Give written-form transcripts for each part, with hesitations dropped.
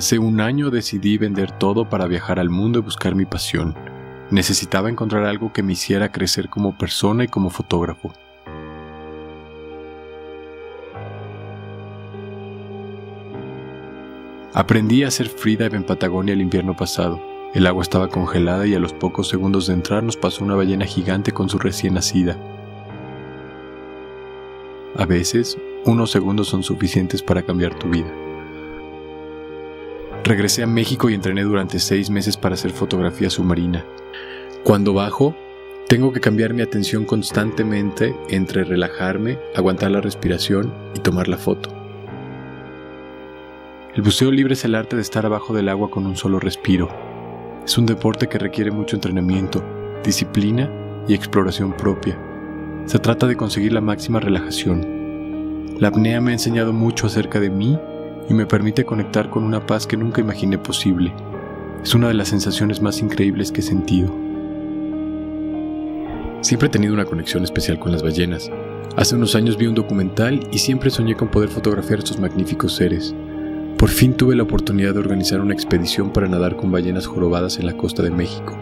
Hace un año decidí vender todo para viajar al mundo y buscar mi pasión. Necesitaba encontrar algo que me hiciera crecer como persona y como fotógrafo. Aprendí a hacer freedive en Patagonia el invierno pasado. El agua estaba congelada y a los pocos segundos de entrar nos pasó una ballena gigante con su recién nacida. A veces, unos segundos son suficientes para cambiar tu vida. Regresé a México y entrené durante 6 meses para hacer fotografía submarina. Cuando bajo, tengo que cambiar mi atención constantemente entre relajarme, aguantar la respiración y tomar la foto. El buceo libre es el arte de estar abajo del agua con un solo respiro. Es un deporte que requiere mucho entrenamiento, disciplina y exploración propia. Se trata de conseguir la máxima relajación. La apnea me ha enseñado mucho acerca de mí y me permite conectar con una paz que nunca imaginé posible. Es una de las sensaciones más increíbles que he sentido. Siempre he tenido una conexión especial con las ballenas. Hace unos años vi un documental y siempre soñé con poder fotografiar estos magníficos seres. Por fin tuve la oportunidad de organizar una expedición para nadar con ballenas jorobadas en la costa de México.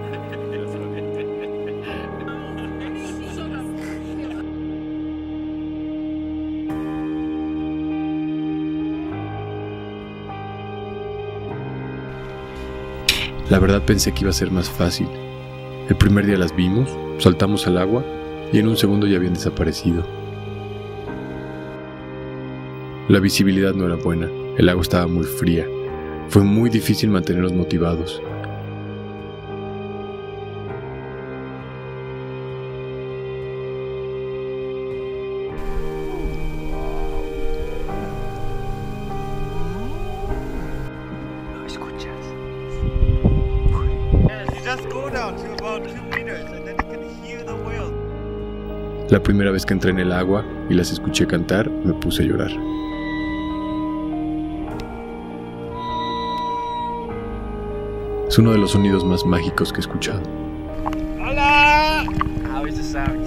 La verdad pensé que iba a ser más fácil. El primer día las vimos, saltamos al agua y en un segundo ya habían desaparecido. La visibilidad no era buena, el agua estaba muy fría. Fue muy difícil mantenerlos motivados. La primera vez que entré en el agua y las escuché cantar, me puse a llorar. Es uno de los sonidos más mágicos que he escuchado. Hola! How is the sound?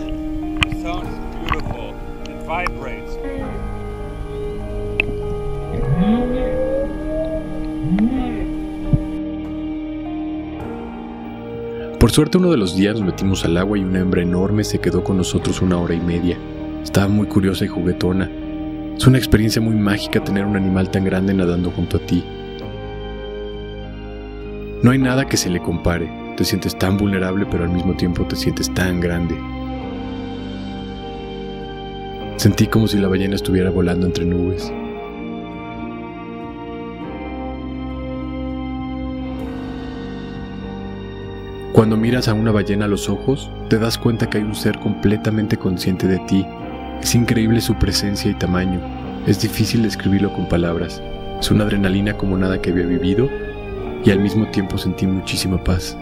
The sound is beautiful. It vibrates. Por suerte uno de los días nos metimos al agua y una hembra enorme se quedó con nosotros 1 hora y media. Estaba muy curiosa y juguetona. Es una experiencia muy mágica tener un animal tan grande nadando junto a ti. No hay nada que se le compare. Te sientes tan vulnerable pero al mismo tiempo te sientes tan grande. Sentí como si la ballena estuviera volando entre nubes. Cuando miras a una ballena a los ojos, te das cuenta que hay un ser completamente consciente de ti. Es increíble su presencia y tamaño. Es difícil describirlo con palabras. Es una adrenalina como nada que había vivido y al mismo tiempo sentí muchísima paz.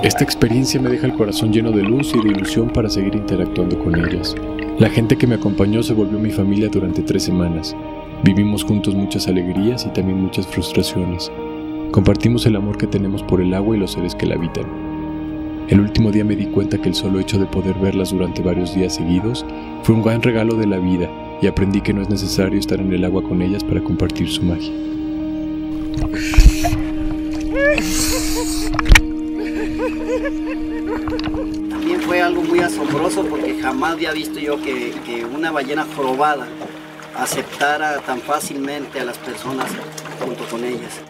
Esta experiencia me deja el corazón lleno de luz y de ilusión para seguir interactuando con ellas. La gente que me acompañó se volvió mi familia durante 3 semanas. Vivimos juntos muchas alegrías y también muchas frustraciones. Compartimos el amor que tenemos por el agua y los seres que la habitan. El último día me di cuenta que el solo hecho de poder verlas durante varios días seguidos fue un gran regalo de la vida y aprendí que no es necesario estar en el agua con ellas para compartir su magia. También fue algo muy asombroso porque jamás había visto yo que una ballena jorobada aceptara tan fácilmente a las personas junto con ellas.